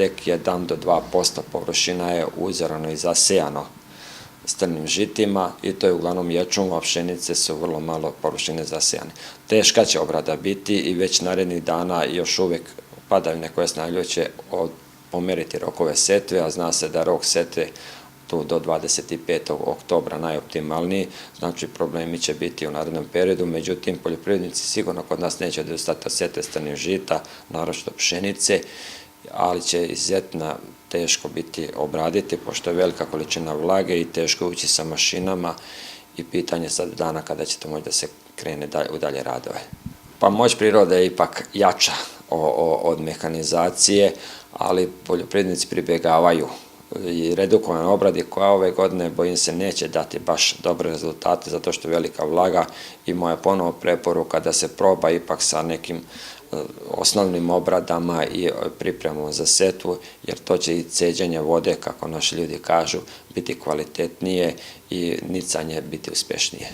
tek 1 do 2% površina je uzorano i zasejano strnim žitima i to je uglavnom ječam, a pšenice su vrlo malo površine zasejane. Teška će obrada biti i već narednih dana još uvijek padavine koje se najavljuju će pomeriti rokove setve, a zna se da rok setve tu do 25. oktobra najoptimalniji, znači problemi će biti u narednom periodu, međutim poljoprivrednici sigurno kod nas neće odustati od setve strnih žita, naročito pšenice, ali će izuzetno teško biti obraditi, pošto je velika količina vlage i teško ući sa mašinama i pitanje sad dana kada će to moći da se krene u dalje radove. Pa moć prirode je ipak jača od mehanizacije, ali poljoprivrednici pribjegavaju i redukovanoj obradi koja ove godine, bojim se, neće dati baš dobre rezultate zato što je velika vlaga i moja ponovo preporuka da se proba ipak sa nekim osnovnim obradama i pripremom za setvu, jer to će i ceđenje vode, kako naši ljudi kažu, biti kvalitetnije i nicanje biti uspješnije.